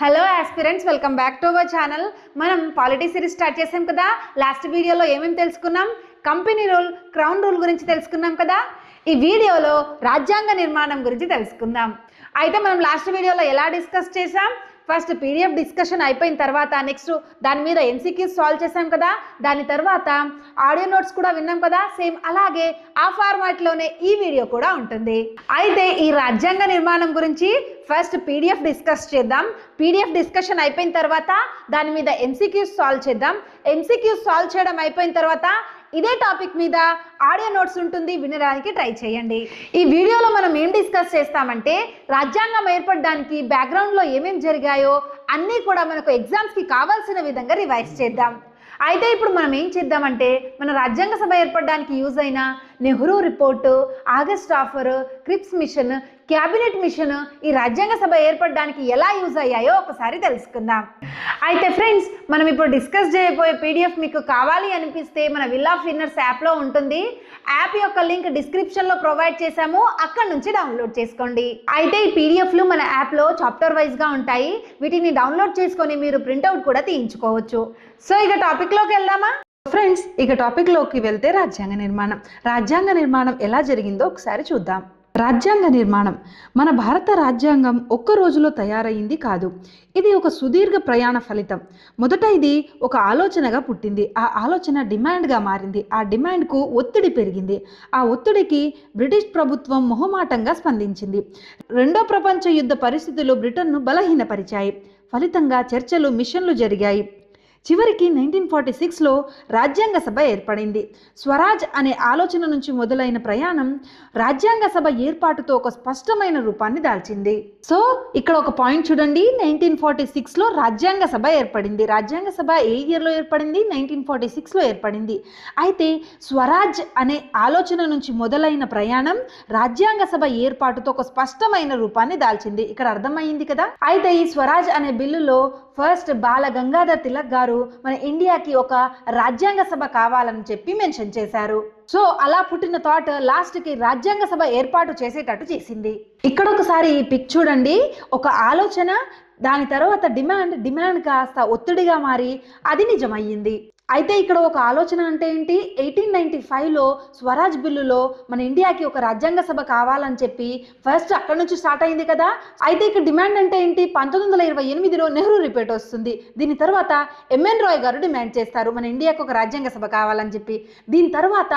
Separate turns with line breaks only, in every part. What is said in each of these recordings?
Hello aspirants, welcome back to our channel. మనం polity series start చేసాం కదా. Last వీడియోలో ఏమేమి తెలుసుకున్నాం? కంపెనీ రూల్, క్రౌన్ రూల్ గురించి తెలుసుకున్నాం కదా. ఈ వీడియోలో రాజ్యాంగ నిర్మాణం గురించి తెలుసుకుందాం. అయితే మనం లాస్ట్ వీడియోలో ఎలా డిస్కస్ చేసాం? ఫస్ట్ పీడిఎఫ్ డిస్కషన్ అయిపోయిన తర్వాత నెక్స్ట్ దాని మీద ఎన్సీక్యూస్ సాల్వ్ చేసాం కదా. దాని తర్వాత ఆడియో నోట్స్ కూడా విన్నాం కదా. సేమ్ అలాగే ఆ ఫార్మాట్లోనే ఈ వీడియో కూడా ఉంటుంది. అయితే ఈ రాజ్యాంగ నిర్మాణం గురించి ఫస్ట్ పీడిఎఫ్ డిస్కస్ చేద్దాం. పీడిఎఫ్ డిస్కషన్ అయిపోయిన తర్వాత దాని మీద ఎంసీక్యూస్ సాల్వ్ చేద్దాం. ఎంసీక్యూస్ సాల్వ్ చేయడం అయిపోయిన తర్వాత ఇదే టాపిక్ మీద ఆడియో నోట్స్ ఉంటుంది, వినడానికి ట్రై చేయండి. ఈ వీడియోలో మనం ఏం డిస్కస్ చేస్తామంటే రాజ్యాంగం ఏర్పడడానికి బ్యాక్గ్రౌండ్లో ఏమేమి జరిగాయో అన్నీ కూడా మనకు ఎగ్జామ్స్కి కావాల్సిన విధంగా రివైజ్ చేద్దాం. అయితే ఇప్పుడు మనం ఏం చేద్దామంటే మన రాజ్యాంగ సభ ఏర్పడడానికి యూజ్ అయిన Nehru report, August offer, క్రిప్స్ machine, cabinet machine ఈ రాజ్యాంగ సభ ఏర్పడడానికి ఎలా యూజ్ అయ్యాయో ఒకసారి తెలుసుకుందాం. అయితే ఫ్రెండ్స్, మనం ఇప్పుడు డిస్కస్ చేయబోయే పీడిఎఫ్ మీకు కావాలి అనిపిస్తే మన విల్ ఆఫ్ విన్నర్స్ యాప్లో ఉంటుంది. యాప్ యొక్క లింక్ డిస్క్రిప్షన్లో ప్రొవైడ్ చేశాము, అక్కడ నుంచి డౌన్లోడ్ చేసుకోండి. అయితే ఈ పీడిఎఫ్లు మన యాప్లో చాప్టర్ వైజ్గా ఉంటాయి. వీటిని డౌన్లోడ్ చేసుకొని మీరు ప్రింట్అవుట్ కూడా తీయించుకోవచ్చు. సో ఇక టాపిక్లోకి వెళ్దామా ఫ్రెండ్స్? ఇక టాపిక్లోకి వెళ్తే రాజ్యాంగ నిర్మాణం ఎలా జరిగిందో ఒకసారి చూద్దాం. రాజ్యాంగ నిర్మాణం మన భారత రాజ్యాంగం ఒక్క రోజులో తయారయ్యింది కాదు. ఇది ఒక సుదీర్ఘ ప్రయాణ ఫలితం. మొదట ఇది ఒక ఆలోచనగా పుట్టింది. ఆ ఆలోచన డిమాండ్గా మారింది. ఆ డిమాండ్కు ఒత్తిడి పెరిగింది. ఆ ఒత్తిడికి బ్రిటిష్ ప్రభుత్వం మొహమాటంగా స్పందించింది. రెండో ప్రపంచ యుద్ధ పరిస్థితులు బ్రిటన్ను బలహీనపరిచాయి. ఫలితంగా చర్చలు, మిషన్లు జరిగాయి. చివరికి 1946లో రాజ్యాంగ సభ ఏర్పడింది. స్వరాజ్ అనే ఆలోచన నుంచి మొదలైన ప్రయాణం రాజ్యాంగ సభ ఏర్పాటుతో ఒక స్పష్టమైన రూపాన్ని దాల్చింది. సో ఇక్కడ ఒక పాయింట్ చూడండి. 1946లో రాజ్యాంగ సభ ఏర్పడింది. రాజ్యాంగ సభ ఏ ఇయర్లో ఏర్పడింది? 1946లో ఏర్పడింది. అయితే స్వరాజ్ అనే ఆలోచన నుంచి మొదలైన ప్రయాణం రాజ్యాంగ సభ ఏర్పాటుతో ఒక స్పష్టమైన రూపాన్ని దాల్చింది. ఇక్కడ అర్థమైంది కదా. అయితే ఈ స్వరాజ్ అనే బిల్లులో ఫస్ట్ బాల గంగాధర్ తిలక్ గారు మన ఇండియాకి ఒక రాజ్యాంగ సభ కావాలని చెప్పి మెన్షన్ చేశారు. సో అలా పుట్టిన థాట్ లాస్ట్కి రాజ్యాంగ సభ ఏర్పాటు చేసేటట్టు చేసింది. ఇక్కడ ఒకసారి ఈ పిక్ చూడండి. ఒక ఆలోచన, దాని తర్వాత డిమాండ్ కాస్త ఒత్తిడిగా మారి అది నిజమయ్యింది. అయితే ఇక్కడ ఒక ఆలోచన అంటే ఏంటి? 1895లో స్వరాజ్ బిల్లులో మన ఇండియాకి ఒక రాజ్యాంగ సభ కావాలని చెప్పి ఫస్ట్ అక్కడ నుంచి స్టార్ట్ అయింది కదా. అయితే ఇక్కడ డిమాండ్ అంటే ఏంటి? 1928లో నెహ్రూ రిపోర్ట్ వస్తుంది. దీని తర్వాత ఎంఎన్ రాయ్ గారు డిమాండ్ చేస్తారు మన ఇండియాకి ఒక రాజ్యాంగ సభ కావాలని చెప్పి. దీని తర్వాత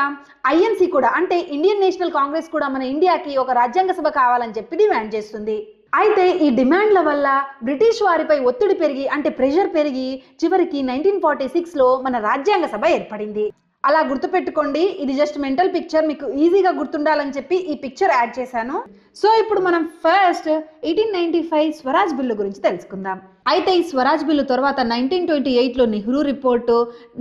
ఐఎన్సీ కూడా, అంటే ఇండియన్ నేషనల్ కాంగ్రెస్ కూడా మన ఇండియాకి ఒక రాజ్యాంగ సభ కావాలని చెప్పి డిమాండ్ చేస్తుంది. అయితే ఈ డిమాండ్ల వల్ల బ్రిటిష్ వారిపై ఒత్తిడి పెరిగి, అంటే ప్రెషర్ పెరిగి, చివరికి 1946లో మన రాజ్యాంగ సభ ఏర్పడింది. అలా గుర్తుపెట్టుకోండి. ఇది జస్ట్ మెంటల్ పిక్చర్, మీకు ఈజీగా గుర్తుండాలని చెప్పి ఈ పిక్చర్ యాడ్ చేశాను. సో ఇప్పుడు మనం ఫస్ట్ 1895 స్వరాజ్ బిల్లు గురించి తెలుసుకుందాం. అయితే ఈ స్వరాజ్ బిల్లు తర్వాత 1928లో నెహ్రూ రిపోర్టు,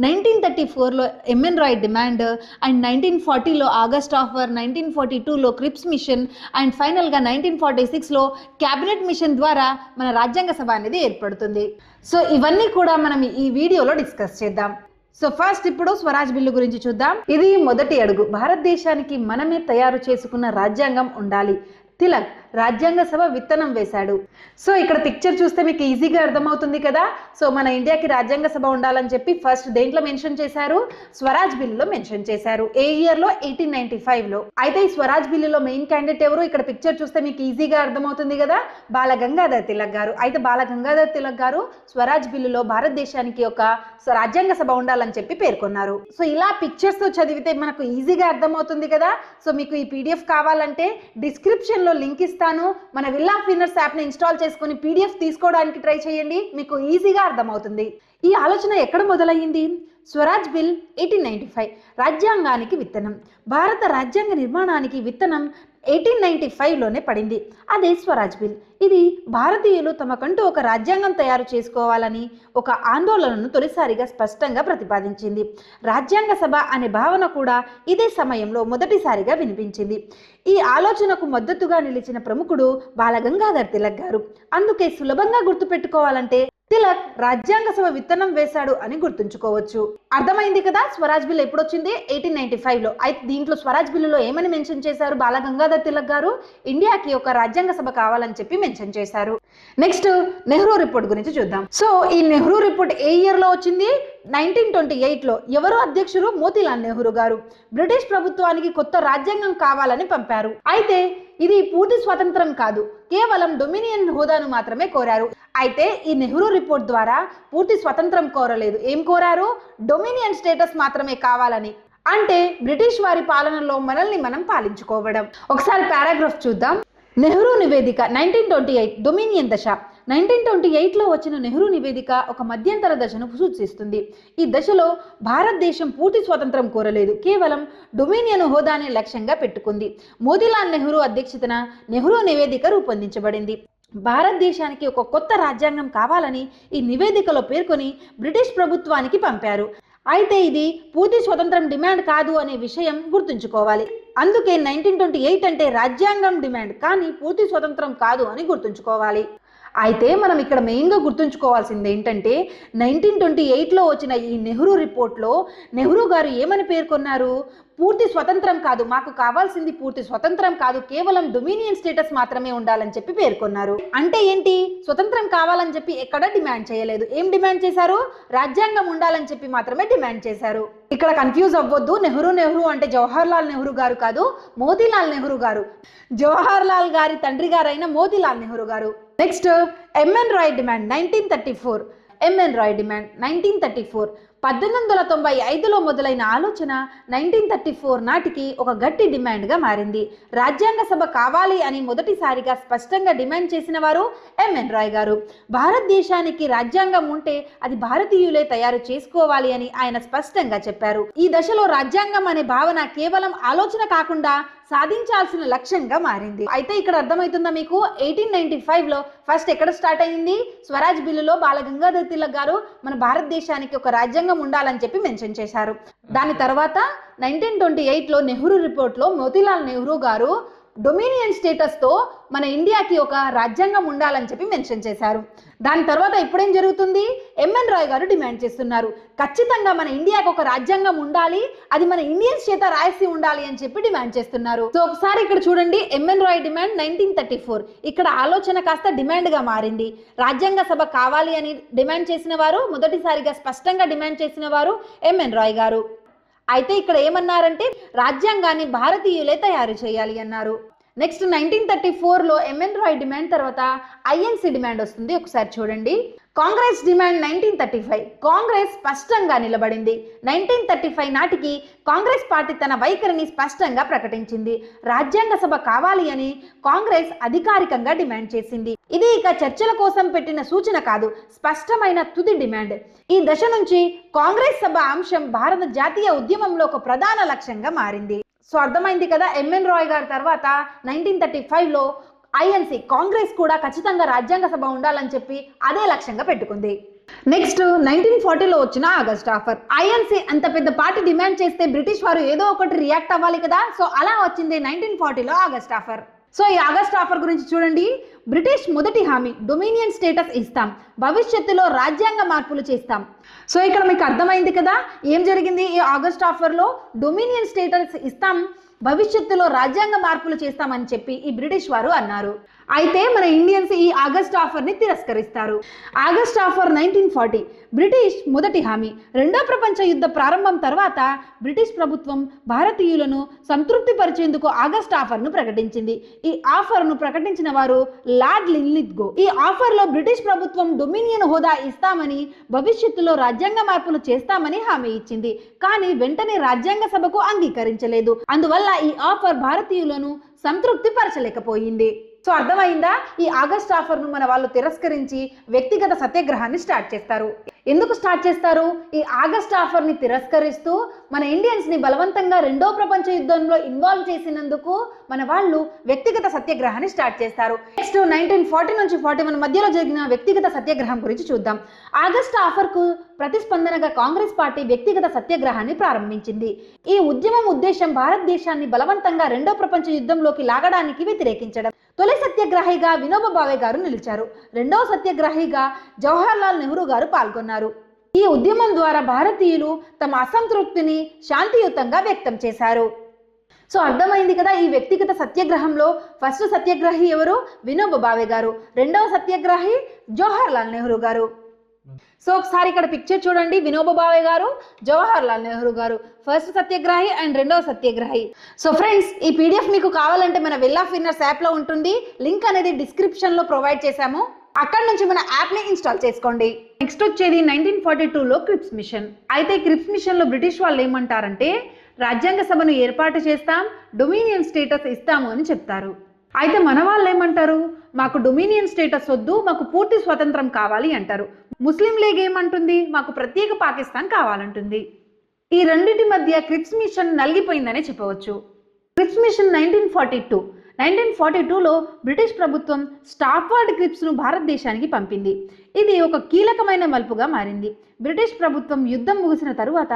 1934లో ఎంఎన్ రాయ్ డిమాండ్, అండ్ 1940లో ఆగస్ట్ ఆఫర్, 1942లో క్రిప్స్ మిషన్, అండ్ ఫైనల్గా 1946లో క్యాబినెట్ మిషన్ ద్వారా మన రాజ్యాంగ సభ అనేది ఏర్పడుతుంది. సో ఇవన్నీ కూడా మనం ఈ వీడియోలో డిస్కస్ చేద్దాం. సో ఫస్ట్ ఇప్పుడు స్వరాజ్ బిల్లు గురించి చూద్దాం. ఇది మొదటి అడుగు. భారతదేశానికి మనమే తయారు చేసుకున్న రాజ్యాంగం ఉండాలి. తిలక్ రాజ్యాంగ సభ విత్తనం వేశాడు. సో ఇక్కడ పిక్చర్ చూస్తే మీకు ఈజీగా అర్థమవుతుంది కదా. సో మన ఇండియాకి రాజ్యాంగ సభ ఉండాలని చెప్పి ఫస్ట్ దేంట్లో మెన్షన్ చేశారు? స్వరాజ్ బిల్లులో మెన్షన్ చేశారు. ఏ ఇయర్లో? 1895లో. అయితే ఈ స్వరాజ్ బిల్లులో మెయిన్ క్యాండిడేట్ ఎవరు? ఇక్కడ పిక్చర్ చూస్తే మీకు ఈజీగా అర్థమవుతుంది కదా, బాల గంగాధర్ తిలక్ గారు. అయితే బాల గంగాధర్ తిలక్ గారు స్వరాజ్ బిల్లులో భారతదేశానికి ఒక రాజ్యాంగ సభ ఉండాలని చెప్పి పేర్కొన్నారు. సో ఇలా పిక్చర్స్తో చదివితే మనకు ఈజీగా అర్థమవుతుంది కదా. సో మీకు ఈ పీడిఎఫ్ కావాలంటే డిస్క్రిప్షన్లో లింక్ ఇస్తాను. మన విల్ ఆఫ్ విన్నర్స్ యాప్ని ఇన్స్టాల్ చేసుకుని పీడిఎఫ్ తీసుకోవడానికి ట్రై చేయండి, మీకు ఈజీగా అర్థమవుతుంది. ఈ ఆలోచన ఎక్కడ మొదలయ్యింది? స్వరాజ్ బిల్ 1895 రాజ్యాంగానికి విత్తనం. భారత రాజ్యాంగ నిర్మాణానికి విత్తనం 1895లోనే పడింది. అదే స్వరాజ్ బిల్. ఇది భారతీయులు తమకంటూ ఒక రాజ్యాంగం తయారు చేసుకోవాలని ఒక ఆందోళనను తొలిసారిగా స్పష్టంగా ప్రతిపాదించింది. రాజ్యాంగ సభ అనే భావన కూడా ఇదే సమయంలో మొదటిసారిగా వినిపించింది. ఈ ఆలోచనకు మద్దతుగా నిలిచిన ప్రముఖుడు బాల గంగాధర్ తిలక్ గారు. అందుకే సులభంగా గుర్తుపెట్టుకోవాలంటే తిలక్ రాజ్యాంగ సభ విత్తనం వేశాడు అని గుర్తుంచుకోవచ్చు. అర్థమైంది కదా స్వరాజ్ బిల్ ఎప్పుడు వచ్చింది? 1895 లో. అయితే దీంట్లో స్వరాజ్ బిల్లులో ఏమని మెన్షన్ చేశారు బాల గంగాధర్ తిలక్ గారు? ఇండియాకి ఒక రాజ్యాంగ సభ కావాలని చెప్పి మెన్షన్ చేశారు. నెక్స్ట్ నెహ్రూ రిపోర్ట్ గురించి చూద్దాం. సో ఈ నెహ్రూ రిపోర్ట్ ఏ ఇయర్ లో వచ్చింది? 1928 లో. ఎవరు అధ్యక్షుడు? మోతీలాల్ నెహ్రూ గారు. బ్రిటిష్ ప్రభుత్వానికి కొత్త రాజ్యాంగం కావాలని పంపారు. అయితే ఇది పూర్తి స్వతంత్రం కాదు, కేవలం డొమినియన్ హోదాను మాత్రమే కోరారు. అయితే ఈ నెహ్రూ రిపోర్ట్ ద్వారా పూర్తి స్వతంత్రం కోరలేదు. ఏం కోరారు? డొమినియన్ స్టేటస్ మాత్రమే కావాలని. అంటే బ్రిటిష్ వారి పాలనలో మనల్ని మనం పాలించుకోవడం. ఒకసారి పారాగ్రాఫ్ చూద్దాం. నెహ్రూ నివేదిక 1928 డొమినియన్ దశ. 1928లో వచ్చిన నెహ్రూ నివేదిక ఒక మధ్యంతర దశను సూచిస్తుంది. ఈ దశలో భారతదేశం పూర్తి స్వతంత్రం కోరలేదు, కేవలం డొమినియన్ హోదానే లక్ష్యంగా పెట్టుకుంది. మోతీలాల్ నెహ్రూ అధ్యక్షతన నెహ్రూ నివేదిక రూపొందించబడింది. భారతదేశానికి ఒక కొత్త రాజ్యాంగం కావాలని ఈ నివేదికలో పేర్కొని బ్రిటిష్ ప్రభుత్వానికి పంపారు. అయితే ఇది పూర్తి స్వతంత్రం డిమాండ్ కాదు అనే విషయం గుర్తుంచుకోవాలి. అందుకే 1928 అంటే రాజ్యాంగం డిమాండ్, కానీ పూర్తి స్వతంత్రం కాదు అని గుర్తుంచుకోవాలి. అయితే మనం ఇక్కడ మెయిన్గా గుర్తుంచుకోవాల్సింది ఏంటంటే 1928లో వచ్చిన ఈ నెహ్రూ రిపోర్ట్లో నెహ్రూ గారు ఏమని పేర్కొన్నారు? పూర్తి స్వతంత్రం కాదు, మాకు కావాల్సింది పూర్తి స్వతంత్రం కాదు, కేవలం డొమినియన్ స్టేటస్ మాత్రమే ఉండాలని చెప్పి పేర్కొన్నారు. అంటే ఏంటి? స్వతంత్రం కావాలని చెప్పి ఎక్కడ డిమాండ్ చేయలేదు. ఏం డిమాండ్ చేశారు? రాజ్యాంగం ఉండాలని చెప్పి మాత్రమే డిమాండ్ చేశారు. ఇక్కడ కన్ఫ్యూజ్ అవ్వద్దు. నెహ్రూ అంటే జవహర్ లాల్ నెహ్రూ గారు కాదు, మోతీలాల్ నెహ్రూ గారు. జవహర్ లాల్ గారి తండ్రి గారైన మోతీలాల్ నెహ్రూ గారు. Next M N Roy demand 1934. M N Roy demand 1934. 1895లో మొదలైన ఆలోచన 1934 నాటికి ఒక గట్టి డిమాండ్గా మారింది. రాజ్యాంగ సభ కావాలి అని మొదటిసారిగా స్పష్టంగా డిమాండ్ చేసిన వారు ఎంఎన్ రాయ్ గారు. భారతదేశానికి రాజ్యాంగం ఉంటే అది భారతీయులే తయారు చేసుకోవాలి అని ఆయన స్పష్టంగా చెప్పారు. ఈ దశలో రాజ్యాంగం అనే భావన కేవలం ఆలోచన కాకుండా సాధించాల్సిన లక్ష్యంగా మారింది. అయితే ఇక్కడ అర్థమవుతుందా మీకు? 1895లో ఫస్ట్ ఎక్కడ స్టార్ట్ అయింది? స్వరాజ్ బిల్లులో బాల గంగాధర్ తిలక్ గారు మన భారతదేశానికి ఒక రాజ్యాంగం ఉండాలని చెప్పి మెన్షన్ చేశారు. దాని తర్వాత 1928లో నెహ్రూ రిపోర్ట్లో మోతీలాల్ నెహ్రూ గారు డొమినియన్ స్టేటస్తో మన ఇండియాకి ఒక రాజ్యాంగం ఉండాలని చెప్పి మెన్షన్ చేశారు. దాని తర్వాత ఇప్పుడేం జరుగుతుంది? ఎంఎన్ రాయ్ గారు డిమాండ్ చేస్తున్నారు, ఖచ్చితంగా మన ఇండియాకి ఒక రాజ్యాంగం ఉండాలి, అది మన ఇండియన్స్ చేత రాసి ఉండాలి అని చెప్పి డిమాండ్ చేస్తున్నారు. సో ఒకసారి ఇక్కడ చూడండి, ఎంఎన్ రాయ్ డిమాండ్ 1934. ఇక్కడ ఆలోచన కాస్త డిమాండ్గా మారింది. రాజ్యాంగ సభ కావాలి అని డిమాండ్ చేసిన వారు, మొదటిసారిగా స్పష్టంగా డిమాండ్ చేసిన వారు ఎంఎన్ రాయ్ గారు. అయితే ఇక్కడ ఏమన్నారంటే రాజ్యాంగాన్ని భారతీయులే తయారు చేయాలి అన్నారు. నెక్స్ట్ 1934లో ఎంఎన్ రాయ్ డిమాండ్ తర్వాత ఐఎన్సి డిమాండ్ వస్తుంది. ఒకసారి చూడండి. కాంగ్రెస్ డిమాండ్ 1935. కాంగ్రెస్ స్పష్టంగా నిలబడింది. 1935 నాటికి కాంగ్రెస్ పార్టీ తన వైఖరిని స్పష్టంగా ప్రకటించింది. రాజ్యాంగ సభ కావాలి అని కాంగ్రెస్ అధికారికంగా డిమాండ్ చేసింది. ఇది ఇక చర్చల కోసం పెట్టిన సూచన కాదు, స్పష్టమైన తుది డిమాండ్. ఈ దశ నుంచి కాంగ్రెస్ సభ అంశం భారత జాతీయ ఉద్యమంలో ఒక ప్రధాన లక్ష్యంగా మారింది. సో అర్థమైంది కదా? ఎంఎన్ రాయ్ గారి తర్వాత 1935లో ఐఎన్సి కాంగ్రెస్ కూడా ఖచ్చితంగా రాజ్యాంగ సభ ఉండాలని చెప్పి అదే లక్ష్యంగా పెట్టుకుంది. నెక్స్ట్ 1940లో వచ్చిన ఆగస్ట్ ఆఫర్. ఐఎన్సి అంత పెద్ద పార్టీ డిమాండ్ చేస్తే బ్రిటిష్ వారు ఏదో ఒకటి రియాక్ట్ అవ్వాలి కదా. సో అలా వచ్చింది 1940లో ఆగస్ట్ ఆఫర్. సో ఈ ఆగస్ట్ ఆఫర్ గురించి చూడండి. బ్రిటిష్ మొదటి హామీ డొమినియన్ స్టేటస్ ఇస్తాం, భవిష్యత్తులో రాజ్యాంగ మార్పులు చేస్తాం. సో ఇక్కడ మీకు అర్థమైంది కదా ఏం జరిగింది? ఈ ఆగస్ట్ ఆఫర్లో డొమినియన్ స్టేటస్ ఇస్తాం, భవిష్యత్తులో రాజ్యాంగ మార్పులు చేస్తామని చెప్పి ఈ బ్రిటిష్ వారు అన్నారు. అయితే మన ఇండియన్స్ ఈ ఆగస్ట్ ఆఫర్ని తిరస్కరిస్తారు. ఆగస్ట్ ఆఫర్ 1940 బ్రిటిష్ మొదటి హామీ. రెండో ప్రపంచ యుద్ధ ప్రారంభం తర్వాత బ్రిటిష్ ప్రభుత్వం భారతీయులను సంతృప్తి పరిచేందుకు ఆగస్ట్ ఆఫర్ను ప్రకటించింది. ఈ ఆఫర్ను ప్రకటించిన వారు లార్డ్ లిన్లిత్గో. ఈ ఆఫర్లో బ్రిటిష్ ప్రభుత్వం డొమినియన్ హోదా ఇస్తామని, భవిష్యత్తులో రాజ్యాంగ మార్పులు చేస్తామని హామీ ఇచ్చింది. కానీ వెంటనే రాజ్యాంగ సభకు అంగీకరించలేదు. అందువల్ల ఈ ఆఫర్ భారతీయులను సంతృప్తి పరచలేకపోయింది. సో అర్థమైందా? ఈ ఆగస్ట్ ఆఫర్ను మన వాళ్ళు తిరస్కరించి వ్యక్తిగత సత్యాగ్రహాన్ని స్టార్ట్ చేస్తారు. ఎందుకు స్టార్ట్ చేస్తారు? ఈ ఆగస్ట్ ఆఫర్ని తిరస్కరిస్తూ మన ఇండియన్స్ని బలవంతంగా రెండో ప్రపంచ యుద్ధంలో ఇన్వాల్వ్ చేసినందుకు మన వాళ్ళు వ్యక్తిగత సత్యాగ్రహాన్ని స్టార్ట్ చేస్తారు. నెక్స్ట్ 1940 నుంచి 41 మధ్యలో జరిగిన వ్యక్తిగత సత్యాగ్రహం గురించి చూద్దాం. ఆగస్ట్ ఆఫర్కు ప్రతిస్పందనగా కాంగ్రెస్ పార్టీ వ్యక్తిగత సత్యాగ్రహాన్ని ప్రారంభించింది. ఈ ఉద్యమం ఉద్దేశం భారతదేశాన్ని బలవంతంగా రెండో ప్రపంచ యుద్ధంలోకి లాగడానికి వ్యతిరేకించడం. తొలి సత్యాగ్రహిగా వినోబా భావే గారు నిలిచారు. రెండవ సత్యాగ్రహిగా జవహర్లాల్ నెహ్రూ గారు పాల్గొన్నారు. ఈ ఉద్యమం ద్వారా భారతీయులు తమ అసంతృప్తిని శాంతియుతంగా వ్యక్తం చేశారు. సో అర్థమైంది కదా, ఈ వ్యక్తిగత సత్యాగ్రహంలో ఫస్ట్ సత్యాగ్రహి ఎవరు? వినోబా భావే గారు. రెండవ సత్యాగ్రహి జవహర్లాల్ నెహ్రూ గారు. సో ఒకసారి ఇక్కడ పిక్చర్ చూడండి, వినోబా భావే గారు, జవహర్లాల్ నెహ్రూ గారు ఫస్ట్ సత్యాగ్రహి అండ్ రెండవ సత్యాగ్రహి. సో ఫ్రెండ్స్, ఈ పీడిఎఫ్ మీకు కావాలంటే మన వెల్ ఆఫ్ విన్నర్స్ యాప్లో ఉంటుంది. లింక్ అనేది డిస్క్రిప్షన్లో ప్రొవైడ్ చేశాము. అక్కడ నుంచి మన యాప్ని ఇన్స్టాల్ చేసుకోండి. నెక్స్ట్ వచ్చేది 1942లో క్రిప్స్ మిషన్. అయితే క్రిప్స్ మిషన్లో బ్రిటిష్ వాళ్ళు ఏమంటారంటే రాజ్యాంగ సభను ఏర్పాటు చేస్తాం, డొమినియన్ స్టేటస్ ఇస్తాము అని చెప్తారు. అయితే మన వాళ్ళు ఏమంటారు? మాకు డొమినియన్ స్టేటస్ వద్దు, మాకు పూర్తి స్వతంత్రం కావాలి అంటారు. ముస్లిం లీగ్ ఏమంటుంది? మాకు ప్రత్యేక పాకిస్తాన్ కావాలంటుంది. ఈ రెండింటి మధ్య క్రిప్స్ మిషన్ నలిగిపోయిందనే చెప్పవచ్చు. క్రిప్స్ మిషన్ 1942లో బ్రిటిష్ ప్రభుత్వం స్టాఫర్డ్ క్రిప్స్ను భారతదేశానికి పంపింది. ఇది ఒక కీలకమైన మలుపుగా మారింది. బ్రిటిష్ ప్రభుత్వం యుద్ధం ముగిసిన తరువాత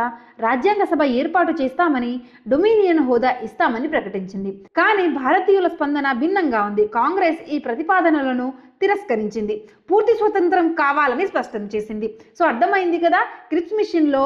రాజ్యాంగ సభ ఏర్పాటు చేస్తామని, డొమినియన్ హోదా ఇస్తామని ప్రకటించింది. కానీ భారతీయుల స్పందన భిన్నంగా ఉంది. కాంగ్రెస్ ఈ ప్రతిపాదనలను తిరస్కరించింది, పూర్తి స్వతంత్రం కావాలని స్పష్టం చేసింది. సో అర్థమైంది కదా, క్రిప్స్ మిషన్లో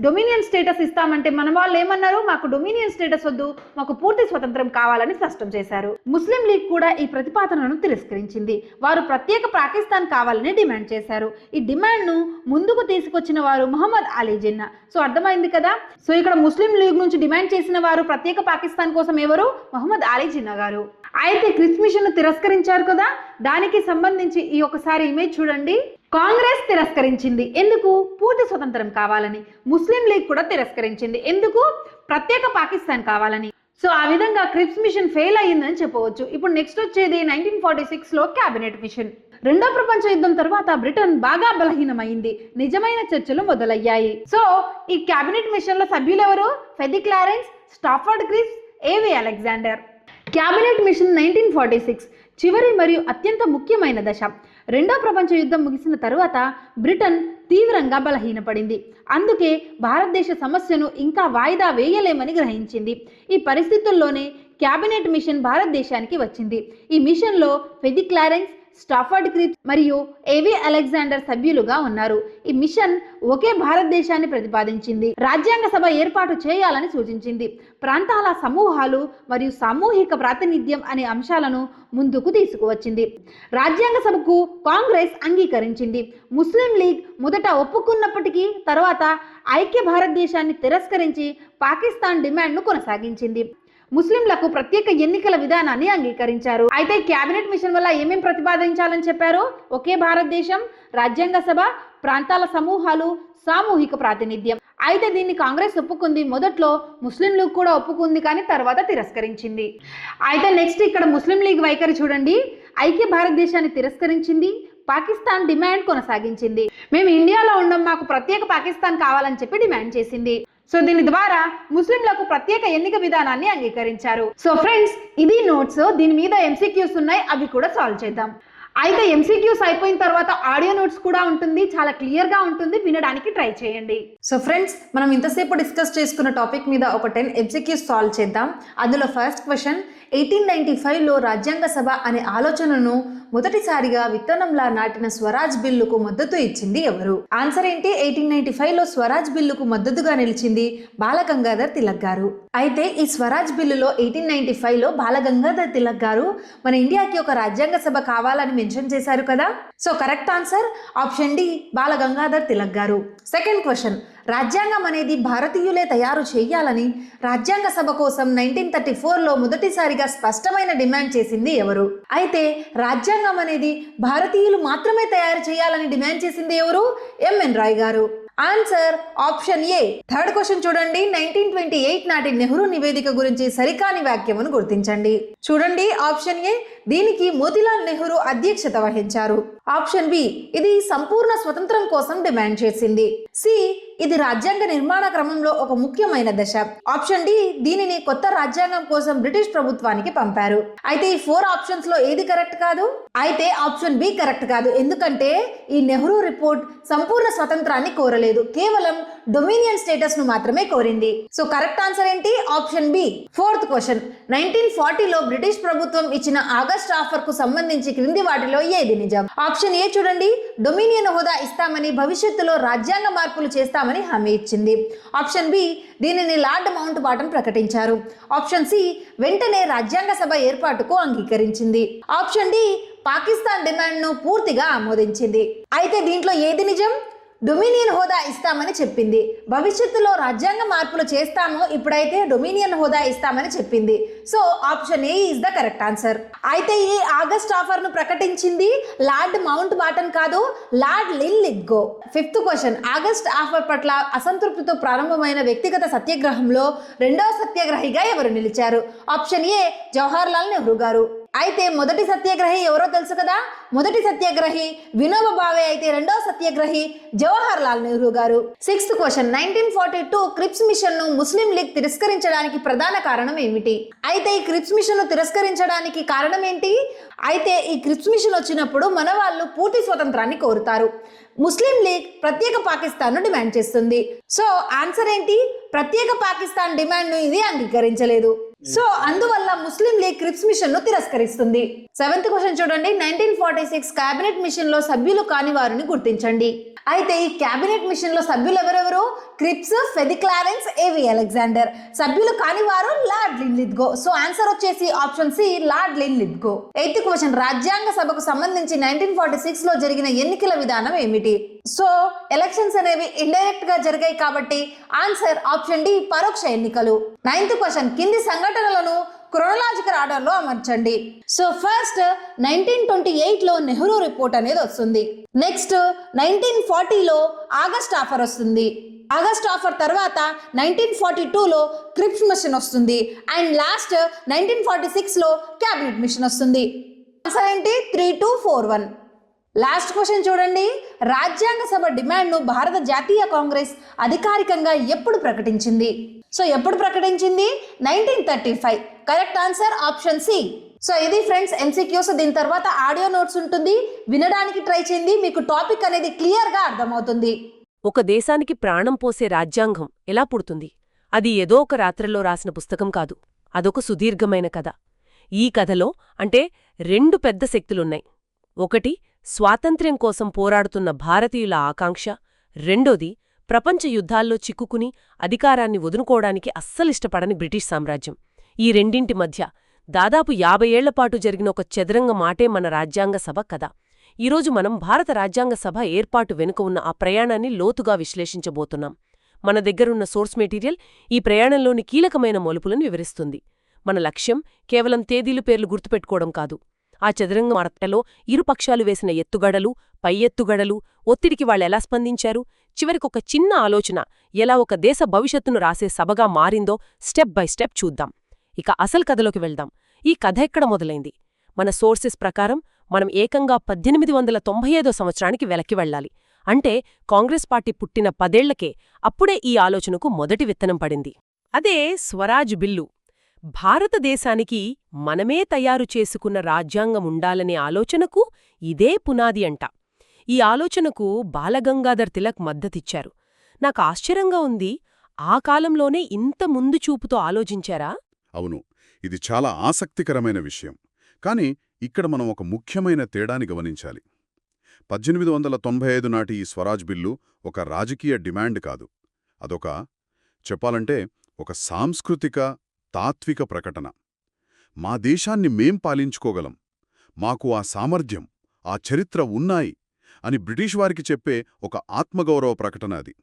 డొమినియన్ స్టేటస్ ఇస్తామంటే మన వాళ్ళు ఏమన్నారు? మాకు డొమినియన్ స్టేటస్ వద్దు, మాకు పూర్తి స్వతంత్రం కావాలని స్పష్టం చేశారు. ముస్లిం లీగ్ కూడా ఈ ప్రతిపాదనను తిరస్కరించింది. వారు ప్రత్యేక పాకిస్తాన్ కావాలని డిమాండ్ చేశారు. ఈ డిమాండ్ను ముందుకు తీసుకొచ్చిన వారు మహమ్మద్ అలీ జిన్నా. సో అర్థమైంది కదా. సో ఇక్కడ ముస్లిం లీగ్ నుంచి డిమాండ్ చేసిన వారు ప్రత్యేక పాకిస్తాన్ కోసం ఎవరు? మహమ్మద్ అలీ జిన్నా గారు. అయితే క్రిప్స్ మిషన్ తిరస్కరించారు కదా, దానికి సంబంధించి ఈ ఒకసారి ఇమేజ్ చూడండి. కాంగ్రెస్ తిరస్కరించింది, ఎందుకు? పూర్తి స్వతంత్రం కావాలని. ముస్లిం లీగ్ కూడా తిరస్కరించింది, ఎందుకు? ప్రత్యేక పాకిస్తాన్ కావాలని. సో ఆ విధంగా క్రిప్స్ మిషన్ ఫెయిల్ అయ్యిందని చెప్పవచ్చు. ఇప్పుడు నెక్స్ట్ వచ్చేది 1946లో క్యాబినెట్ మిషన్. రెండో ప్రపంచ యుద్ధం తర్వాత బ్రిటన్ బాగా బలహీనమైంది. నిజమైన చర్చలు మొదలయ్యాయి. సో ఈ క్యాబినెట్ మిషన్ లో సభ్యులు ఎవరు? ఫెది క్లారెన్స్, స్టాఫర్డ్ క్రిప్స్, ఏవి అలెగ్జాండర్. క్యాబినెట్ మిషన్ 1946 చివరి మరియు అత్యంత ముఖ్యమైన దశ. రెండో ప్రపంచ యుద్ధం ముగిసిన తరువాత బ్రిటన్ తీవ్రంగా బలహీనపడింది. అందుకే భారతదేశ సమస్యను ఇంకా వాయిదా వేయలేమని గ్రహించింది. ఈ పరిస్థితుల్లోనే క్యాబినెట్ మిషన్ భారతదేశానికి వచ్చింది. ఈ మిషన్లో ఫెది క్లారెన్స్, స్టాఫర్డ్ క్రిప్స్ మరియు ఏవి అలెగ్జాండర్ సభ్యులుగా ఉన్నారు. ఈ మిషన్ ఒకే భారతదేశాన్ని ప్రతిపాదించింది. రాజ్యాంగ సభ ఏర్పాటు చేయాలని సూచించింది. ప్రాంతాల సమూహాలు మరియు సామూహిక ప్రాతినిధ్యం అనే అంశాలను ముందుకు తీసుకువచ్చింది. రాజ్యాంగ సభకు కాంగ్రెస్ అంగీకరించింది. ముస్లిం లీగ్ మొదట ఒప్పుకున్నప్పటికీ తర్వాత ఐక్య భారతదేశాన్ని తిరస్కరించి పాకిస్తాన్ డిమాండ్ను కొనసాగించింది. ముస్లింలకు ప్రత్యేక ఎన్నికల విధానాన్ని అంగీకరించారు. అయితే క్యాబినెట్ మిషన్ వల్ల ఏమేం ప్రతిపాదించాలని చెప్పారు? ఒకే భారతదేశం, రాజ్యాంగ సభ, ప్రాంతాల సమూహాలు, సామూహిక ప్రాతినిధ్యం. అయితే దీన్ని కాంగ్రెస్ ఒప్పుకుంది. మొదట్లో ముస్లిం లీగ్ కూడా ఒప్పుకుంది, కానీ తర్వాత తిరస్కరించింది. అయితే నెక్స్ట్ ఇక్కడ ముస్లిం లీగ్ వైఖరి చూడండి. ఐక్య భారతదేశాన్ని తిరస్కరించింది, పాకిస్తాన్ డిమాండ్ కొనసాగించింది. మేము ఇండియాలో ఉండం, మాకు ప్రత్యేక పాకిస్తాన్ కావాలని చెప్పి డిమాండ్ చేసింది. సో దీని ద్వారా ముస్లింలకు ప్రత్యేక ఎన్నిక విధానాన్ని అంగీకరించారు. సో ఫ్రెండ్స్, ఇది నోట్స్. దీని మీద ఎంసీక్యూస్ ఉన్నాయి, అవి కూడా సాల్వ్ చేద్దాం. అయితే ఎంసీక్యూస్ అయిపోయిన తర్వాత ఆడియో నోట్స్ కూడా ఉంటుంది, చాలా క్లియర్గా ఉంటుంది, వినడానికి ట్రై చేయండి. సో ఫ్రెండ్స్, మనం ఇంతసేపు డిస్కస్ చేసుకున్న టాపిక్ మీద ఒక 10 ఎంసీక్యూస్ సాల్వ్ చేద్దాం. అందులో ఫస్ట్ క్వశ్చన్, 1895లో రాజ్యాంగ సభ అనే ఆలోచనను మొదటిసారిగా విత్తనంలా నాటిన స్వరాజ్ బిల్లుకు మద్దతు ఇచ్చింది ఎవరు? ఆన్సర్ ఏంటి? 1895లో స్వరాజ్ బిల్లుకు మద్దతుగా నిలిచింది బాలగంగాధర్ తిలక్ గారు. అయితే ఈ స్వరాజ్ బిల్లులో 1895లో బాలగంగాధర్ తిలక్ గారు మన ఇండియాకి ఒక రాజ్యాంగ సభ కావాలని మెన్షన్ చేశారు కదా. So correct answer option D, Balagangadhar Tilak గారు. సెకండ్ క్వశ్చన్, రాజ్యాంగం అనేది భారతీయులే తయారు చేయాలని రాజ్యాంగ సభ కోసం 1934లో మొదటిసారిగా స్పష్టమైన డిమాండ్ చేసింది ఎవరు? అయితే రాజ్యాంగం అనేది భారతీయులు మాత్రమే తయారు చేయాలని డిమాండ్ చేసింది ఎవరు? ఎంఎన్ రాయ్ గారు. Answer option A. Third question చూడండి. 1928 నాటి నెహ్రూ నివేదిక గురించి సరికాని వ్యాఖ్యమును గుర్తించండి. చూడండి, ఆప్షన్ ఏ, దీనికి మోతీలాల్ నెహ్రూ అధ్యక్షత వహించారు. ఆప్షన్ బి, ఇది సంపూర్ణ స్వతంత్రం కోసం డిమాండ్ చేసింది. సి, ఇది రాజ్యాంగ నిర్మాణ క్రమంలో ఒక ముఖ్యమైన దశ. ఆప్షన్ డి, దీనిని కొత్త రాజ్యాంగం కోసం బ్రిటిష్ ప్రభుత్వానికి పంపారు. అయితే ఈ 4 ఆప్షన్స్ లో ఏది కరెక్ట్ కాదు? అయితే ఆప్షన్ బి కరెక్ట్ కాదు. ఎందుకంటే ఈ నెహ్రూ రిపోర్ట్ సంపూర్ణ స్వతంత్రాన్ని కోరలేదు. కోరలేదు, కేవలం డొమినియన్ స్టేటస్ ను మాత్రమే కోరింది. సో కరెక్ట్ ఆన్సర్ ఏంటి? Option B. ఫోర్త్ క్వశ్చన్, 1940లో బ్రిటిష్ ప్రభుత్వం ఇచ్చిన ఆగస్ట్ ఆఫర్ కు సంబంధించి క్రింది వాటిలో ఏది నిజం? ఆప్షన్ ఏ చూడండి, డొమినియన్ హోదా ఇస్తామని, భవిష్యత్తులో రాజ్యాంగ మార్పులు చేస్తామని హామీ ఇచ్చింది. ఆప్షన్ బి, దీనిని లార్డ్ మౌంట్ బాటన్ ప్రకటించారు. ఆప్షన్ సి, వెంటనే రాజ్యాంగ సభ ఏర్పాటుకు అంగీకరించింది. ఆప్షన్ డి, పాకిస్తాన్ డిమాండ్ను పూర్తిగా ఆమోదించింది. అయితే దీంట్లో ఏది నిజం? డొమినియన్ హోదా ఇస్తామని చెప్పింది, భవిష్యత్తులో రాజ్యాంగ మార్పులు చేస్తాము, ఇప్పుడైతే డొమినియన్ హోదా ఇస్తామని చెప్పింది. So option A is the correct answer. అయితే ఈ ఆగస్ట్ ఆఫర్ ను ప్రకటించింది లార్డ్ మౌంట్ బాటన్ కాదు, Lord Linlithgow. Fifth question, August offer పట్ల అసంతృప్తితో ప్రారంభమైన వ్యక్తిగత సత్యాగ్రహంలో రెండవ సత్యాగ్రహిగా ఎవరు నిలిచారు? ఆప్షన్ ఏ, జవహర్ లాల్ నెహ్రూ గారు. అయితే మొదటి సత్యాగ్రహి ఎవరో తెలుసు కదా, మొదటి సత్యాగ్రహి వినోబా భావే, అయితే రెండవ సత్యాగ్రహి జవహర్ లాల్ నెహ్రూ గారు. సిక్స్త్ క్వశ్చన్, 1942 క్రిప్స్ మిషన్ ను ముస్లిం లీగ్ తిరస్కరించడానికి ప్రధాన కారణం ఏమిటి? అయితే ఈ క్రిప్స్ మిషన్ ను తిరస్కరించడానికి కారణం ఏంటి? అయితే ఈ క్రిప్స్ మిషన్ వచ్చినప్పుడు మన వాళ్ళు పూర్తి స్వతంత్రాన్ని కోరుతారు, ముస్లిం లీగ్ ప్రత్యేక పాకిస్తాన్ ను డిమాండ్ చేస్తుంది. సో ఆన్సర్ ఏంటి? ప్రత్యేక పాకిస్తాన్ డిమాండ్ ను ఇది అంగీకరించలేదు. సో అందువల్ల ముస్లిం లీగ్ క్రిప్స్ మిషన్ ను తిరస్కరిస్తుంది. సెవెంత్ క్వశ్చన్ చూడండి, 1946 కేబినెట్ మిషన్ లో సభ్యులు కాని వారిని గుర్తించండి. అయితే ఈ కేబినెట్ మిషన్ లో సభ్యులు ఎవరెవరు? క్రిప్స్, ఫెది క్లారెన్స్, ఏవి అలెగ్జాండర్. సభ్యులు కాని వారు లార్డ్ లిన్లిత్గో. సో ఆన్సర్ వచ్చేసి option C, Lord Linlithgow. Eighth question, రాజ్యాంగ సభకు సంబంధించి 1946 లో జరిగిన ఎన్నికల విధానం ఏమిటి? సో ఎలక్షన్స్ అనేవి ఇండైరెక్ట్ గా జరిగాయి కాబట్టి ఆన్సర్ ఆప్షన్ డి, పరోక్ష ఎన్నికలు. నైన్త్ క్వశ్చన్, కింది సంఘటనలను క్రోనలాజికల్ ఆర్డర్ లో అమర్చండి. సో ఫస్ట్ 1928లో నెహ్రూ రిపోర్ట్ అనేది వస్తుంది. నెక్స్ట్ 1940లో ఆగస్ట్ ఆఫర్ వస్తుంది. ఆగస్ట్ ఆఫర్ తర్వాత 1942లో క్రిప్స్ మిషన్ వస్తుంది. అండ్ లాస్ట్ 1946లో క్యాబినెట్ మిషన్ వస్తుంది. ఆన్సర్ ఏంటి? 3241. లాస్ట్ క్వశ్చన్ చూడండి, రాజ్యాంగ సభ డిమాండ్ను భారత జాతీయ కాంగ్రెస్ అధికారికంగా ఎప్పుడు ప్రకటించింది? సో ఎప్పుడు ప్రకటించింది? 1935. Correct answer option C. So ఇది ఫ్రెండ్స్ ఎంసీక్యూస్. దీని తర్వాత ఆడియో నోట్స్ ఉంటుంది, వినడానికి ట్రై చేయండి, మీకు టాపిక్ అనేది క్లియర్గా అర్థమవుతుంది.
ఒక దేశానికి ప్రాణం పోసే రాజ్యాంగం ఎలా పుడుతుంది? అది ఏదో ఒక రాత్రిలో రాసిన పుస్తకం కాదు, అదొక సుదీర్ఘమైన కథ. ఈ కథలో అంటే రెండు పెద్ద శక్తులున్నాయి. ఒకటి స్వాతంత్ర్యం కోసం పోరాడుతున్న భారతీయుల ఆకాంక్ష, రెండోది ప్రపంచ యుద్ధాల్లో చిక్కుకుని అధికారాన్ని వదులుకోవడానికి అస్సలిష్టపడని బ్రిటిష్ సామ్రాజ్యం. ఈ రెండింటి మధ్య దాదాపు 50 ఏళ్లపాటు జరిగిన ఒక చదరంగ మాటే మన రాజ్యాంగ సభ కథ. ఈరోజు మనం భారత రాజ్యాంగ సభ ఏర్పాటు వెనుక ఉన్న ఆ ప్రయాణాన్ని లోతుగా విశ్లేషించబోతున్నాం. మన దగ్గరున్న సోర్స్ మెటీరియల్ ఈ ప్రయాణంలోని కీలకమైన మలుపులను వివరిస్తుంది. మన లక్ష్యం కేవలం తేదీలు పేర్లు గుర్తుపెట్టుకోవడం కాదు, ఆ చదరంగ మార్గంలో ఇరుపక్షాలు వేసిన ఎత్తుగడలు, పై ఎత్తుగడలు, ఒత్తిడికి వాళ్ళెలా స్పందించారు, చివరికొక చిన్న ఆలోచన ఎలా ఒక దేశ భవిష్యత్తును రాసే సభగా మారిందో స్టెప్ బై స్టెప్ చూద్దాం. ఇక అసలు కథలోకి వెళ్దాం. ఈ కథ ఎక్కడ మొదలైంది? మన సోర్సెస్ ప్రకారం మనం ఏకంగా 1895 సంవత్సరానికి వెనక్కి వెళ్లాలి. అంటే కాంగ్రెస్ పార్టీ పుట్టిన 10 ఏళ్లకే అప్పుడే ఈ ఆలోచనకు మొదటి విత్తనం పడింది. అదే స్వరాజ్ బిల్లు. భారతదేశానికి మనమే తయారు చేసుకున్న రాజ్యాంగముండాలనే ఆలోచనకు ఇదే పునాది అంట. ఈ ఆలోచనకు బాలగంగాధర్ తిలక్ మద్దతిచ్చారు. నాకు ఆశ్చర్యంగా ఉంది, ఆ కాలంలోనే ఇంత ముందు చూపుతో ఆలోచించారా?
అవును, ఇది చాలా ఆసక్తికరమైన విషయం. కాని ఇక్కడ మనం ఒక ముఖ్యమైన తేడాని గమనించాలి. 1895 నాటి ఈ స్వరాజ్ బిల్లు ఒక రాజకీయ డిమాండ్ కాదు, అదొక చెప్పాలంటే ఒక సాంస్కృతిక తాత్విక ప్రకటన. మా దేశాన్ని మేం పాలించుకోగలం, మాకు ఆ సామర్థ్యం, ఆ చరిత్ర ఉన్నాయి అని బ్రిటిష్ వారికి చెప్పే ఒక ఆత్మగౌరవ ప్రకటన అది.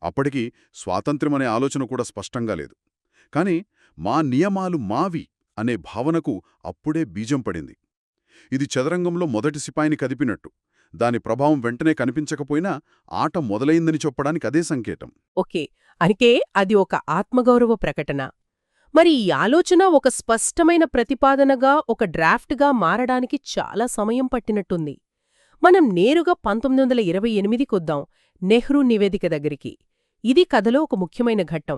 అప్పటికి స్వాతంత్ర్యమనే ఆలోచన కూడా స్పష్టంగా లేదు. కాని మా నియమాలు మావి అనే భావనకు అప్పుడే బీజం పడింది. ఇది చదరంగంలో మొదటి సిపాయిని కదిపినట్టు. దాని ప్రభావం వెంటనే కనిపించకపోయినా ఆట మొదలైందని చెప్పడానికి అదే సంకేతం.
ఓకే, అందుకే అది ఒక ఆత్మగౌరవ ప్రకటన. మరి ఈ ఆలోచన ఒక స్పష్టమైన ప్రతిపాదనగా, ఒక డ్రాఫ్ట్గా మారడానికి చాలా సమయం పట్టినట్టుంది. మనం నేరుగా 1928కొద్దాం, నెహ్రూ నివేదిక దగ్గరికి. ఇది కథలో ఒక ముఖ్యమైన ఘట్టం.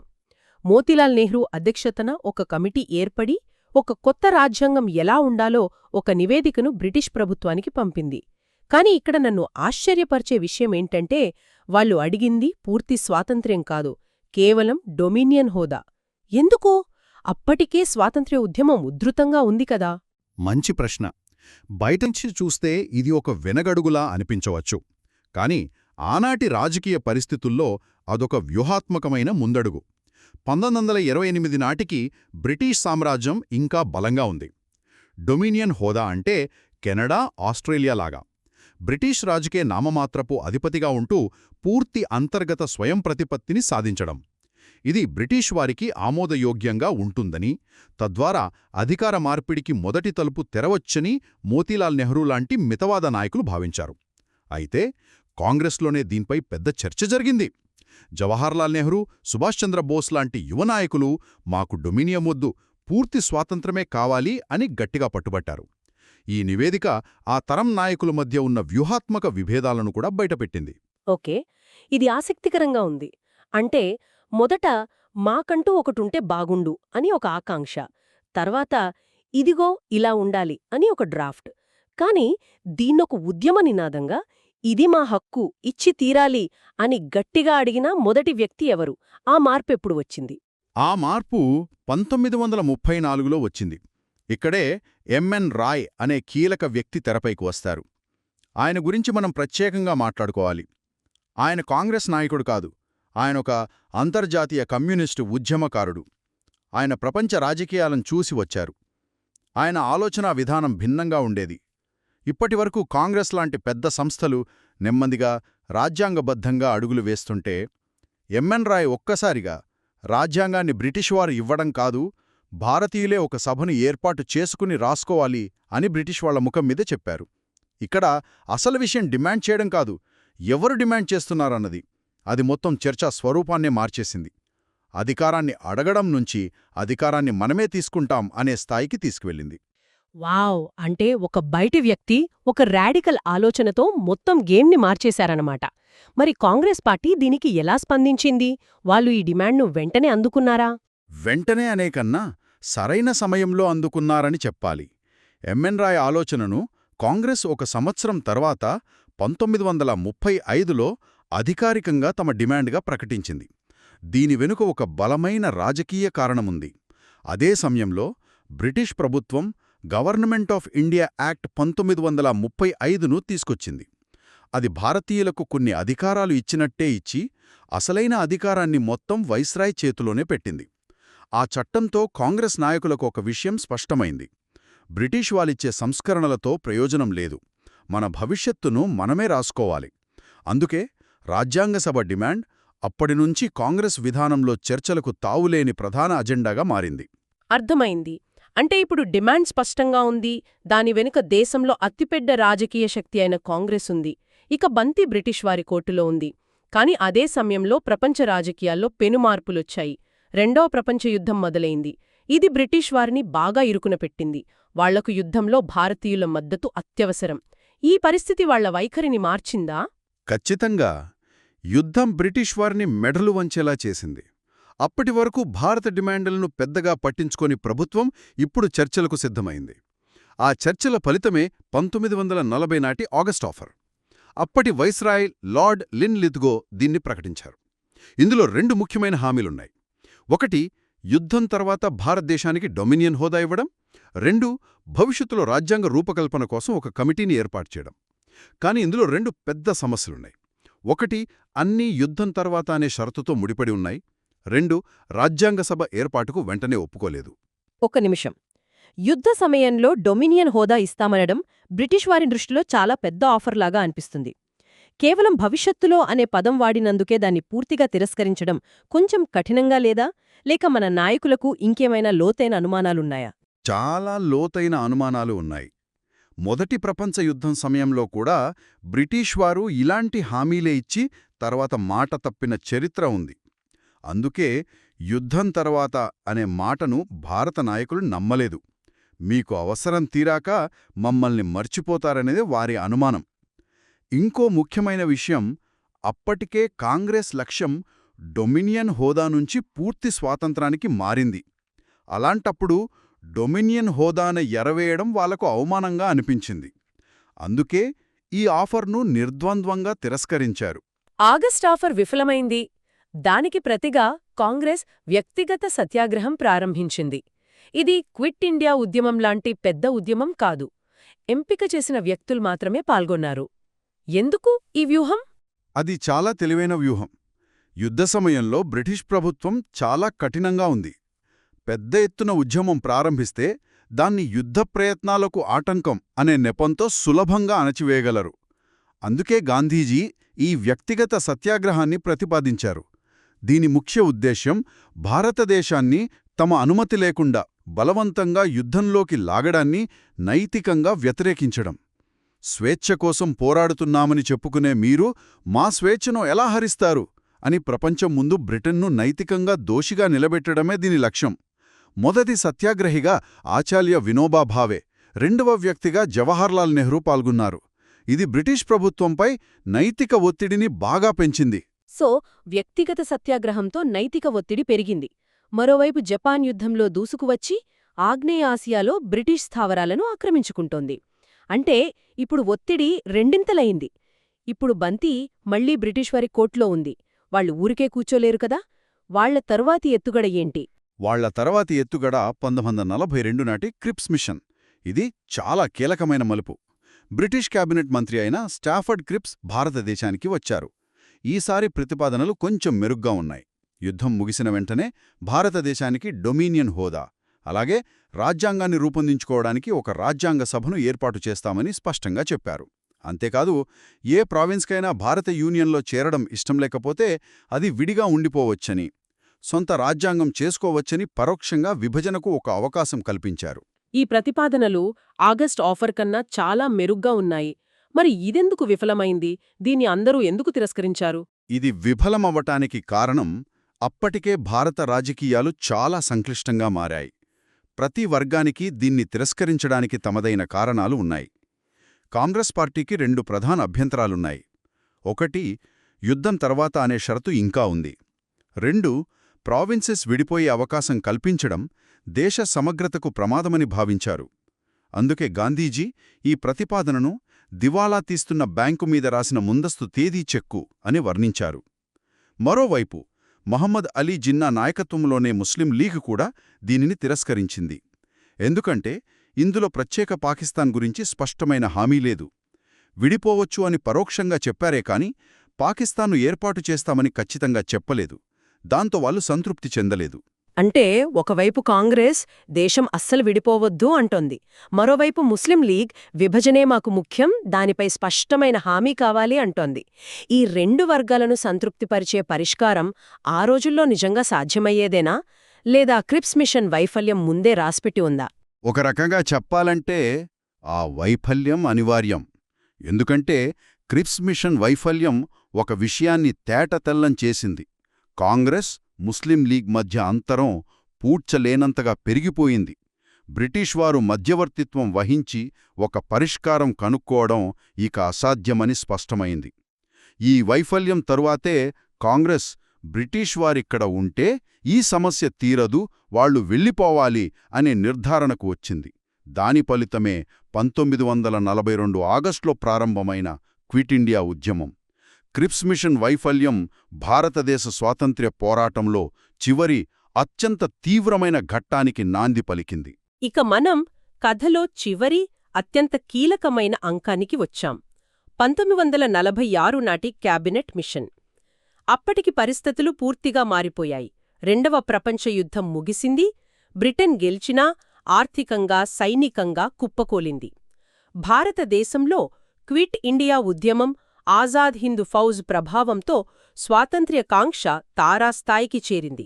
మోతీలాల్ నెహ్రూ అధ్యక్షతన ఒక కమిటీ ఏర్పడి ఒక కొత్త రాజ్యాంగం ఎలా ఉండాలో ఒక నివేదికను బ్రిటిష్ ప్రభుత్వానికి పంపింది. కాని ఇక్కడ నన్ను ఆశ్చర్యపరిచే విషయమేంటంటే వాళ్ళు అడిగింది పూర్తి స్వాతంత్ర్యం కాదు, కేవలం డొమినియన్ హోదా. ఎందుకో? అప్పటికే స్వాతంత్ర్య ఉద్యమం ఉధృతంగా ఉంది కదా.
మంచి ప్రశ్న. బయటంచి చూస్తే ఇది ఒక వెనగడుగులా అనిపించవచ్చు. కాని ఆనాటి రాజకీయ పరిస్థితుల్లో అదొక వ్యూహాత్మకమైన ముందడుగు. 1928 నాటికి బ్రిటిష్ సామ్రాజ్యం ఇంకా బలంగా ఉంది. డొమినియన్ హోదా అంటే కెనడా, ఆస్ట్రేలియాలాగా బ్రిటిష్ రాజుకే నామమాత్రపు అధిపతిగా ఉంటూ పూర్తి అంతర్గత స్వయం ప్రతిపత్తిని సాధించడం. ఇది బ్రిటిష్ వారికి ఆమోదయోగ్యంగా ఉంటుందని, తద్వారా అధికార మార్పిడికి మొదటి తలుపు తెరవచ్చని మోతీలాల్ నెహ్రూ లాంటి మితవాద నాయకులు భావించారు. అయితే కాంగ్రెస్లోనే దీనిపై పెద్ద చర్చ జరిగింది. జవహర్లాల్ నెహ్రూ, సుభాష్ చంద్రబోస్ లాంటి యువనాయకులు మాకు డొమినియన్ వద్దు, పూర్తి స్వాతంత్రమే కావాలి అని గట్టిగా పట్టుబట్టారు. ఈ నివేదిక ఆ తరం నాయకుల మధ్య ఉన్న వ్యూహాత్మక విభేదాలను కూడా బయటపెట్టింది.
ఓకే, ఇది ఆసక్తికరంగా ఉంది. అంటే మొదట మాకంటూ ఒకటుంటే బాగుండు అని ఒక ఆకాంక్ష, తర్వాత ఇదిగో ఇలా ఉండాలి అని ఒక డ్రాఫ్ట్. కాని దీన్నొక ఉద్యమ నినాదంగా ఇది మా హక్కు, ఇచ్చి తీరాలి అని గట్టిగా అడిగిన మొదటి వ్యక్తి ఎవరు? ఆ మార్పెప్పుడు వచ్చింది?
ఆ మార్పు 1934లో వచ్చింది. ఇక్కడే ఎంఎన్ రాయ్ అనే కీలక వ్యక్తి తెరపైకి వస్తారు. ఆయన గురించి మనం ప్రత్యేకంగా మాట్లాడుకోవాలి. ఆయన కాంగ్రెస్ నాయకుడు కాదు, ఆయనొక అంతర్జాతీయ కమ్యూనిస్టు ఉద్యమకారుడు. ఆయన ప్రపంచ రాజకీయాలను చూసి వచ్చారు. ఆయన ఆలోచనా విధానం భిన్నంగా ఉండేది. ఇప్పటివరకు కాంగ్రెస్ లాంటి పెద్ద సంస్థలు నెమ్మదిగా రాజ్యాంగబద్ధంగా అడుగులు వేస్తుంటే, ఎంఎన్ రాయ్ ఒక్కసారిగా రాజ్యాంగాన్ని బ్రిటిష్వారు ఇవ్వడం కాదు, భారతీయులే ఒక సభను ఏర్పాటు చేసుకుని రాసుకోవాలి అని బ్రిటిష్ వాళ్ల ముఖం మీద చెప్పారు. ఇక్కడ అసలు విషయం డిమాండ్ చేయడం కాదు, ఎవరు డిమాండ్ చేస్తున్నారన్నది. అది మొత్తం చర్చా స్వరూపాన్నే మార్చేసింది. అధికారాన్ని అడగడం నుంచి అధికారాన్ని మనమే తీసుకుంటాం అనే స్థాయికి తీసుకువెళ్ళింది.
వావ్! అంటే ఒక బయటి వ్యక్తి ఒక రాడికల్ ఆలోచనతో మొత్తం గేమ్ని మార్చేశారన్నమాట. మరి కాంగ్రెస్ పార్టీ దీనికి ఎలా స్పందించింది? వాళ్ళు ఈ డిమాండ్ను వెంటనే అందుకున్నారా?
వెంటనే అనేకన్నా సరైన సమయంలో అందుకున్నారని చెప్పాలి. ఎంఎన్ రాయ్ ఆలోచనను కాంగ్రెస్ ఒక సంవత్సరం తర్వాత 1935లో అధికారికంగా తమ డిమాండ్గా ప్రకటించింది. దీని వెనుక ఒక బలమైన రాజకీయ కారణముంది. అదే సమయంలో బ్రిటిష్ ప్రభుత్వం గవర్నమెంట్ ఆఫ్ ఇండియా యాక్ట్ 1935ను తీసుకొచ్చింది. అది భారతీయులకు కొన్ని అధికారాలు ఇచ్చినట్టే ఇచ్చి, అసలైన అధికారాన్ని మొత్తం వైస్రాయ్ చేతిలోనే పెట్టింది. ఆ చట్టంతో కాంగ్రెస్ నాయకులకు ఒక విషయం స్పష్టమైంది: బ్రిటిష్ వాళ్ళిచ్చే సంస్కరణలతో ప్రయోజనం లేదు, మన భవిష్యత్తును మనమే రాసుకోవాలి. అందుకే రాజ్యాంగ సభ డిమాండ్ అప్పటినుంచి కాంగ్రెస్ విధానంలో చర్చలకు తావులేని ప్రధాన అజెండాగా మారింది.
అర్థమైంది. అంటే ఇప్పుడు డిమాండ్ స్పష్టంగా ఉంది, దాని వెనుక దేశంలో అతిపెద్ద రాజకీయ శక్తి అయిన కాంగ్రెస్ ఉంది, ఇక బంతి బ్రిటిష్ వారి కోర్టులో ఉంది. కాని అదే సమయంలో ప్రపంచ రాజకీయాల్లో పెనుమార్పులొచ్చాయి. రెండవ ప్రపంచ యుద్ధం మొదలైంది. ఇది బ్రిటిష్ వారిని బాగా ఇరుకున పెట్టింది. వాళ్లకు యుద్ధంలో భారతీయుల మద్దతు అత్యవసరం. ఈ పరిస్థితి వాళ్ల వైఖరిని మార్చిందా?
ఖచ్చితంగా. యుద్ధం బ్రిటిష్ వారిని మెడలు వంచేలా చేసింది. అప్పటివరకు భారత డిమాండ్లను పెద్దగా పట్టించుకోని ప్రభుత్వం ఇప్పుడు చర్చలకు సిద్ధమైంది. ఆ చర్చల ఫలితమే 1940 నాటి ఆగస్ట్ ఆఫర్. అప్పటి వైస్రాయ్ లార్డ్ లిన్లిత్గో దీన్ని ప్రకటించారు. ఇందులో 2 ముఖ్యమైన హామీలున్నాయి. ఒకటి, యుద్ధం తర్వాత భారతదేశానికి డొమినియన్ హోదా ఇవ్వడం. 2, భవిష్యత్తులో రాజ్యాంగ రూపకల్పన కోసం ఒక కమిటీని ఏర్పాటు చేయడం. కాని ఇందులో 2 పెద్ద సమస్యలున్నాయి. ఒకటి, అన్నీ యుద్ధం తర్వాత అనే షరతుతో ముడిపడి ఉన్నాయి. 2, రాజ్యాంగ సభ ఏర్పాటుకు వెంటనే ఒప్పుకోలేదు.
ఒక్క నిమిషం. యుద్ధ సమయంలో డొమినియన్ హోదా ఇస్తామనడం బ్రిటిష్ వారి దృష్టిలో చాలా పెద్ద ఆఫర్లాగా అనిపిస్తుంది. కేవలం భవిష్యత్తులో అనే పదం వాడినందుకే దాన్ని పూర్తిగా తిరస్కరించడం కొంచెం కఠినంగా లేదా? లేక మన నాయకులకు ఇంకేమైనా లోతైన అనుమానాలున్నాయా?
చాలా లోతైన అనుమానాలు ఉన్నాయి. మొదటి ప్రపంచ యుద్ధం సమయంలో కూడా బ్రిటిష్ వారు ఇలాంటి హామీలే ఇచ్చి తర్వాత మాట తప్పిన చరిత్ర ఉంది. అందుకే యుద్ధం తర్వాత అనే మాటను భారత నాయకులు నమ్మలేదు. మీకు అవసరం తీరాక మమ్మల్ని మర్చిపోతారనేది వారి అనుమానం. ఇంకో ముఖ్యమైన విషయం, అప్పటికే కాంగ్రెస్ లక్ష్యం డొమినియన్ హోదా నుంచి పూర్తి స్వాతంత్రానికి మారింది. అలాంటప్పుడు డొమినియన్ హోదాను ఎరవేయడం వాళ్లకు అవమానంగా అనిపించింది. అందుకే ఈ ఆఫర్ను నిర్ద్వంద్వంగా తిరస్కరించారు.
ఆగస్ట్ ఆఫర్ విఫలమైంది. దానికి ప్రతిగా కాంగ్రెస్ వ్యక్తిగత సత్యాగ్రహం ప్రారంభించింది. ఇది క్విట్ ఇండియా ఉద్యమం లాంటి పెద్ద ఉద్యమం కాదు. ఎంపిక చేసిన వ్యక్తులు మాత్రమే పాల్గొన్నారు. ఎందుకు ఈ వ్యూహం?
అది చాలా తెలివైన వ్యూహం. యుద్ధ సమయంలో బ్రిటిష్ ప్రభుత్వం చాలా కఠినంగా ఉంది. పెద్ద ఎత్తున ఉద్యమం ప్రారంభిస్తే దాన్ని యుద్ధ ప్రయత్నాలకు ఆటంకం అనే నెపంతో సులభంగా అణచివేయగలరు. అందుకే గాంధీజీ ఈ వ్యక్తిగత సత్యాగ్రహాన్ని ప్రతిపాదించారు. దీని ముఖ్య ఉద్దేశ్యం భారతదేశాన్ని తమ అనుమతి లేకుండా బలవంతంగా యుద్ధంలోకి లాగడాన్ని నైతికంగా వ్యతిరేకించడం. స్వేచ్ఛ కోసం పోరాడుతున్నామని చెప్పుకునే మీరు మా స్వేచ్ఛను ఎలా హరిస్తారు అని ప్రపంచం ముందు బ్రిటన్ను నైతికంగా దోషిగా నిలబెట్టడమే దీని లక్ష్యం. మొదటి సత్యాగ్రహిగా ఆచార్య వినోబా భావే, రెండవ వ్యక్తిగా జవహర్లాల్ నెహ్రూ పాల్గొన్నారు. ఇది బ్రిటిష్ ప్రభుత్వంపై నైతిక ఒత్తిడిని బాగా పెంచింది.
సో వ్యక్తిగత సత్యాగ్రహంతో నైతిక ఒత్తిడి పెరిగింది. మరోవైపు జపాన్ యుద్ధంలో దూసుకువచ్చి ఆగ్నేయ ఆసియాలో బ్రిటిష్ స్థావరాలను ఆక్రమించుకుంటోంది. అంటే ఇప్పుడు ఒత్తిడి రెండింతలయింది. ఇప్పుడు బంతి మళ్లీ బ్రిటిష్ వారి కోట్లో ఉంది. వాళ్ళు ఊరికే కూర్చోలేరు కదా. వాళ్ల తరువాతి ఎత్తుగడ ఏంటి?
వాళ్ల తర్వాతి ఎత్తుగడ 1942 నాటి క్రిప్స్ మిషన్. ఇది చాలా కీలకమైన మలుపు. బ్రిటిష్ కేబినెట్ మంత్రి అయిన స్టాఫర్డ్ క్రిప్స్ భారతదేశానికి వచ్చారు. ఈసారి ప్రతిపాదనలు కొంచెం మెరుగ్గా ఉన్నాయి. యుద్ధం ముగిసిన వెంటనే భారతదేశానికి డొమినియన్ హోదా, అలాగే రాజ్యాంగాన్ని రూపొందించుకోవడానికి ఒక రాజ్యాంగ సభను ఏర్పాటు చేస్తామని స్పష్టంగా చెప్పారు. అంతేకాదు, ఏ ప్రావిన్స్కైనా భారత యూనియన్లో చేరడం ఇష్టం లేకపోతే అది విడిగా ఉండిపోవచ్చని, సొంత రాజ్యాంగం చేసుకోవచ్చని పరోక్షంగా విభజనకు ఒక అవకాశం కల్పించారు.
ఈ ప్రతిపాదనలు ఆగస్ట్ ఆఫర్ కన్నా చాలా మెరుగ్గా ఉన్నాయి. మరి ఇదెందుకు విఫలమైంది? దీన్ని అందరూ ఎందుకు తిరస్కరించారు?
ఇది విఫలమవ్వటానికి కారణం అప్పటికే భారత రాజకీయాలు చాలా సంక్లిష్టంగా మారాయి. ప్రతి వర్గానికి దీన్ని తిరస్కరించడానికి తమదైన కారణాలు ఉన్నాయి. కాంగ్రెస్ పార్టీకి 2 ప్రధాన అభ్యంతరాలున్నాయి. 1, యుద్ధం తర్వాత అనే షరతు ఇంకా ఉంది. 2, ప్రావిన్సెస్ విడిపోయే అవకాశం కల్పించడం దేశ సమగ్రతకు ప్రమాదమని భావించారు. అందుకే గాంధీజీ ఈ ప్రతిపాదనను దివాలా తీస్తున్న బ్యాంకు మీద రాసిన ముందస్తు తేదీ చెక్కు అని వర్ణించారు. మరోవైపు మహమ్మద్ అలీ జిన్నా నాయకత్వంలోనే ముస్లిం లీగ్ కూడా దీనిని తిరస్కరించింది. ఎందుకంటే ఇందులో ప్రత్యేక పాకిస్తాన్ గురించి స్పష్టమైన హామీ లేదు. విడిపోవచ్చు అని పరోక్షంగా చెప్పారే కాని పాకిస్తాన్ను ఏర్పాటు చేస్తామని ఖచ్చితంగా చెప్పలేదు. దాంతో వాళ్ళు సంతృప్తి చెందలేదు.
అంటే ఒకవైపు కాంగ్రెస్ దేశం అస్సలు విడిపోవద్దు అంటోంది. మరోవైపు ముస్లిం లీగ్ విభజనే మాకు ముఖ్యం, దానిపై స్పష్టమైన హామీ కావాలి అంటోంది. ఈ 2 వర్గాలను సంతృప్తిపరిచే పరిష్కారం ఆ రోజుల్లో నిజంగా సాధ్యమయ్యేదేనా, లేదా క్రిప్స్ మిషన్ వైఫల్యం ముందే రాసిపెట్టి ఉందా?
ఒక రకంగా చెప్పాలంటే ఆ వైఫల్యం అనివార్యం. ఎందుకంటే క్రిప్స్ మిషన్ వైఫల్యం ఒక విషయాన్ని తేటతెల్లం చేసింది. కాంగ్రెస్, ముస్లిం లీగ్ మధ్య అంతరం పూడ్చలేనంతగా పెరిగిపోయింది. బ్రిటిష్ వారు మధ్యవర్తిత్వం వహించి ఒక పరిష్కారం కనుక్కోవడం ఇక అసాధ్యమని స్పష్టమైంది. ఈ వైఫల్యం తరువాతే కాంగ్రెస్ బ్రిటిష్ వారిక్కడ ఉంటే ఈ సమస్య తీరదు, వాళ్లు వెళ్ళిపోవాలి అనే నిర్ధారణకు వచ్చింది. దాని ఫలితమే 1942 ఆగస్టులో ప్రారంభమైన క్విట్ ఇండియా ఉద్యమం. క్రిప్స్ మిషన్ వైఫల్యం భారతదేశ స్వాతంత్ర్య పోరాటంలో చివరి అత్యంత తీవ్రమైన ఘట్టానికి నాంది పలికింది.
ఇక మనం కథలో చివరి అత్యంత కీలకమైన అంకానికి వచ్చాం. 1946 నాటి క్యాబినెట్ మిషన్. అప్పటికి పరిస్థితులు పూర్తిగా మారిపోయాయి. 2వ ప్రపంచ యుద్ధం ముగిసింది. బ్రిటన్ గెలిచినా ఆర్థికంగా, సైనికంగా కుప్పకూలింది. భారతదేశంలో క్విట్ ఇండియా ఉద్యమం, ఆజాద్ హింద్ ఫౌజ్ ప్రభావంతో స్వాతంత్ర్యకాంక్ష తారాస్థాయికి చేరింది.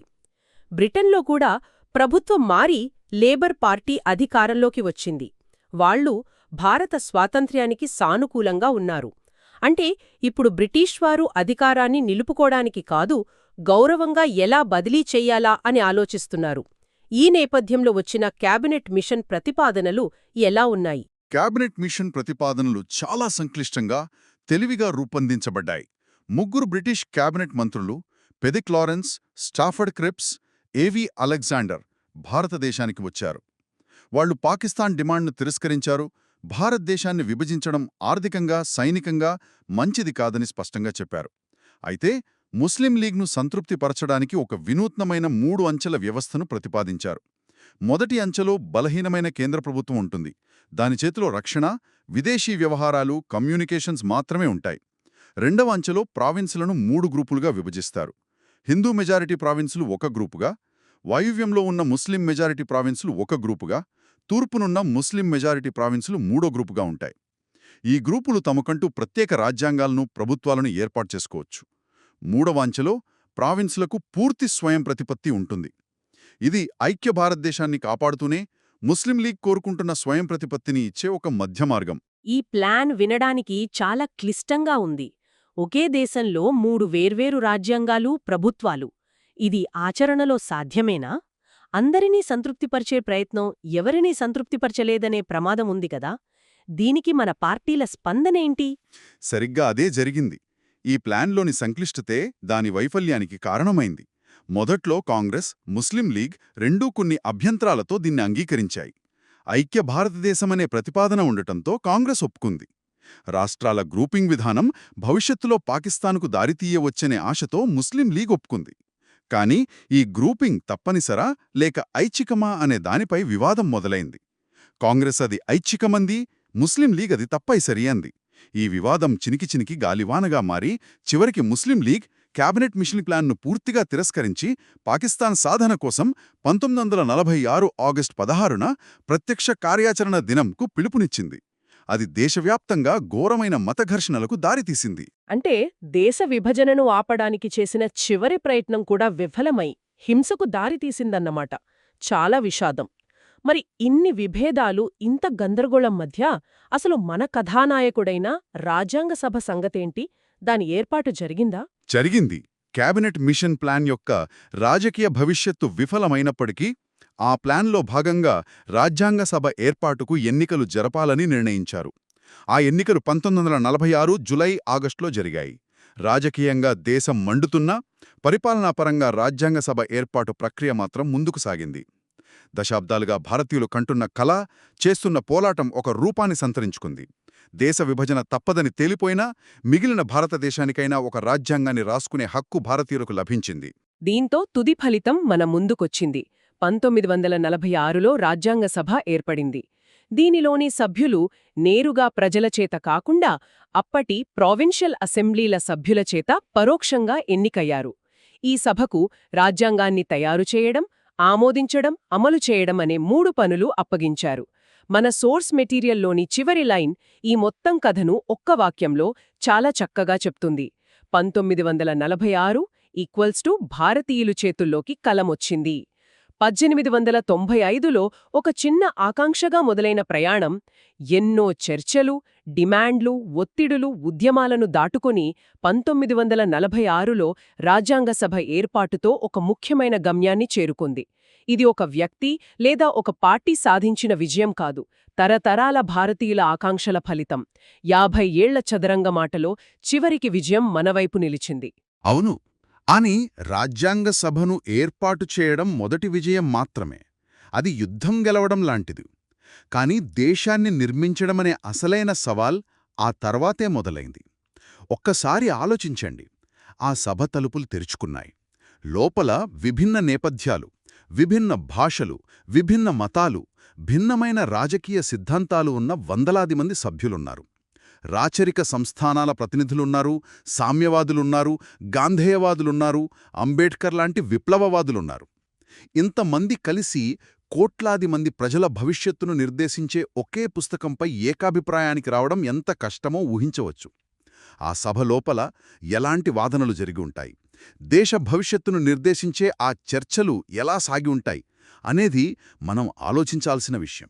బ్రిటన్లో కూడా ప్రభుత్వం మారి లేబర్ పార్టీ అధికారంలోకి వచ్చింది. వాళ్లు భారత స్వాతంత్ర్యానికి సానుకూలంగా ఉన్నారు. అంటే ఇప్పుడు బ్రిటిష్వారు అధికారాన్ని నిలుపుకోడానికి కాదు, గౌరవంగా ఎలా బదిలీ చెయ్యాలా అని ఆలోచిస్తున్నారు. ఈ నేపథ్యంలో వచ్చిన క్యాబినెట్ మిషన్ ప్రతిపాదనలు ఎలా ఉన్నాయి?
క్యాబినెట్ మిషన్ ప్రతిపాదనలు చాలా సంక్లిష్టంగా, తెలివిగా రూపొందించబడ్డాయి. 3 బ్రిటిష్ క్యాబినెట్ మంత్రులు పెదిక్ లారెన్స్, స్టాఫర్డ్ క్రిప్స్, ఏవి అలెగ్జాండర్ భారతదేశానికి వచ్చారు. వాళ్లు పాకిస్తాన్ డిమాండ్ను తిరస్కరించారు, భారతదేశాన్ని విభజించడం ఆర్థికంగా, సైనికంగా మంచిది కాదని స్పష్టంగా చెప్పారు. అయితే ముస్లిం లీగ్ను సంతృప్తిపరచడానికి ఒక వినూత్నమైన 3 అంచెల వ్యవస్థను ప్రతిపాదించారు. మొదటి అంచెలో బలహీనమైన కేంద్ర ప్రభుత్వం ఉంటుంది. దాని చేతిలో రక్షణ, విదేశీ వ్యవహారాలు, కమ్యూనికేషన్స్ మాత్రమే ఉంటాయి. రెండవ అంచెలో ప్రావిన్సులను 3 గ్రూపులుగా విభజిస్తారు. హిందూ మెజారిటీ ప్రావిన్సులు ఒక గ్రూపుగా, వాయువ్యంలో ఉన్న ముస్లిం మెజారిటీ ప్రావిన్సులు ఒక గ్రూపుగా, తూర్పునున్న ముస్లిం మెజారిటీ ప్రావిన్సులు 3వ గ్రూపుగా ఉంటాయి. ఈ గ్రూపులు తమకంటూ ప్రత్యేక రాజ్యాంగాలను, ప్రభుత్వాలను ఏర్పాటు చేసుకోవచ్చు. మూడవ అంచెలో ప్రావిన్సులకు పూర్తి స్వయం ప్రతిపత్తి ఉంటుంది. ఇది ఐక్య భారతదేశాన్ని కాపాడుతూనే ముస్లిం లీగ్ కోరుకుంటున్న స్వయం ప్రతిపత్తిని ఇచ్చే ఒక మధ్యమార్గం.
ఈ ప్లాన్ వినడానికి చాలా క్లిష్టంగా ఉంది. ఒకే దేశంలో 3 వేర్వేరు రాజ్యాంగాలు, ప్రభుత్వాలు. ఇది ఆచరణలో సాధ్యమేనా? అందరినీ సంతృప్తిపరిచే ప్రయత్నం ఎవరినీ సంతృప్తిపరచలేదనే ప్రమాదం ఉంది కదా. దీనికి మన పార్టీల స్పందనేంటి?
సరిగ్గా అదే జరిగింది. ఈ ప్లాన్లోని సంక్లిష్టతే దాని వైఫల్యానికి కారణమైంది. మొదట్లో కాంగ్రెస్, ముస్లిం లీగ్ రెండూ కొన్ని అభ్యంతరాలతో దీన్ని అంగీకరించాయి. ఐక్య భారతదేశమనే ప్రతిపాదన ఉండటంతో కాంగ్రెస్ ఒప్పుకుంది. రాష్ట్రాల గ్రూపింగ్ విధానం భవిష్యత్తులో పాకిస్తాన్కు దారితీయవచ్చనే ఆశతో ముస్లిం లీగ్ ఒప్పుకుంది. కానీ ఈ గ్రూపింగ్ తప్పనిసరా లేక ఐచ్ఛికమా అనే దానిపై వివాదం మొదలైంది. కాంగ్రెస్ అది ఐచ్ఛికమంది, ముస్లిం లీగ్ అది తప్పనిసరి అంది. ఈ వివాదం చినికి గాలివానగా మారి చివరికి ముస్లిం లీగ్ క్యాబినెట్ మిషన్ ప్లాన్ను పూర్తిగా తిరస్కరించి పాకిస్తాన్ సాధన కోసం 1946 ఆగస్టు 16న ప్రత్యక్ష కార్యాచరణ దినంకు పిలుపునిచ్చింది. అది దేశవ్యాప్తంగా ఘోరమైన మతఘర్షణలకు దారితీసింది.
అంటే దేశ విభజనను ఆపడానికి చేసిన చివరి ప్రయత్నం కూడా విఫలమై హింసకు దారితీసిందన్నమాట. చాలా విషాదం. మరి ఇన్ని విభేదాలు, ఇంత గందరగోళం మధ్య అసలు మన కథానాయకుడైన రాజ్యాంగ సభ సంగతేంటి? దాని ఏర్పాటు జరిగిందా?
జరిగింది. క్యాబినెట్ మిషన్ ప్లాన్ యొక్క రాజకీయ భవిష్యత్తు విఫలమైనప్పటికీ ఆ ప్లాన్లో భాగంగా రాజ్యాంగ సభ ఏర్పాటుకు ఎన్నికలు జరపాలని నిర్ణయించారు. ఆ ఎన్నికలు 1946 జులై, ఆగస్టులో జరిగాయి. రాజకీయంగా దేశం మండుతున్నా పరిపాలనాపరంగా రాజ్యాంగ సభ ఏర్పాటు ప్రక్రియ మాత్రం ముందుకు సాగింది. దశాబ్దాలుగా భారతీయులు కంటున్న కళ, చేస్తున్న పోరాటం ఒక రూపాన్ని సంతరించుకుంది. దేశ విభజన తప్పదని తేలిపోయినా మిగిలిన భారతదేశానికైనా ఒక రాజ్యాంగాన్ని రాసుకునే హక్కు భారతీయులకు లభించింది.
దీంతో తుది ఫలితం మన ముందుకొచ్చింది. 1946లో రాజ్యాంగ సభ ఏర్పడింది. దీనిలోని సభ్యులు నేరుగా ప్రజలచేత కాకుండా అప్పటి ప్రావిన్షియల్ అసెంబ్లీల సభ్యులచేత పరోక్షంగా ఎన్నికయ్యారు. ఈ సభకు రాజ్యాంగాన్ని తయారు చేయడం, ఆమోదించడం, అమలు చేయడం అనే 3 పనులు అప్పగించారు. మన సోర్స్ మెటీరియల్లోని చివరి లైన్ ఈ మొత్తం కథను ఒక్క వాక్యంలో చాలా చక్కగా చెప్తుంది. 1946 భారతీయులు చేతుల్లోకి కలమొచ్చింది. 1895లో ఒక చిన్న ఆకాంక్షగా మొదలైన ప్రయాణం ఎన్నో చర్చలు, డిమాండ్లు, ఒత్తిడులు, ఉద్యమాలను దాటుకొని 1946లో రాజ్యాంగ సభ ఏర్పాటుతో ఒక ముఖ్యమైన గమ్యాన్ని చేరుకుంది. ఇది ఒక వ్యక్తి లేదా ఒక పార్టీ సాధించిన విజయం కాదు, తరతరాల భారతీయుల ఆకాంక్షల ఫలితం. 50 ఏళ్ల చదరంగ మాటలో చివరికి విజయం మనవైపు నిలిచింది.
అవును, అని రాజ్యాంగ సభను ఏర్పాటు చేయడం మొదటి విజయం మాత్రమే. అది యుద్ధం గెలవడం లాంటిది. కానీ దేశాన్ని నిర్మించడమనే అసలైన సవాల్ ఆ తర్వాతే మొదలైంది. ఒక్కసారి ఆలోచించండి. ఆ సభ తలుపులు తెరుచుకున్నాయి. లోపల విభిన్న నేపథ్యాలు, విభిన్న భాషలు, విభిన్న మతాలు, భిన్నమైన రాజకీయ సిద్ధాంతాలు ఉన్న వందలాది మంది సభ్యులున్నారు. రాచరిక సంస్థానాల ప్రతినిధులున్నారు, సామ్యవాదులున్నారు, గాంధేయవాదులున్నారు, అంబేడ్కర్ లాంటి విప్లవవాదులున్నారు. ఇంతమంది కలిసి కోట్లాది మంది ప్రజల భవిష్యత్తును నిర్దేశించే ఒకే పుస్తకంపై ఏకాభిప్రాయానికి రావడం ఎంత కష్టమో ఊహించవచ్చు. ఆ సభ లోపల ఎలాంటి వాదనలు జరిగి ఉంటాయి, దేశ భవిష్యత్తును నిర్దేశించే ఆ చర్చలు ఎలా సాగి ఉంటాయి అనేది మనం ఆలోచించాల్సిన విషయం.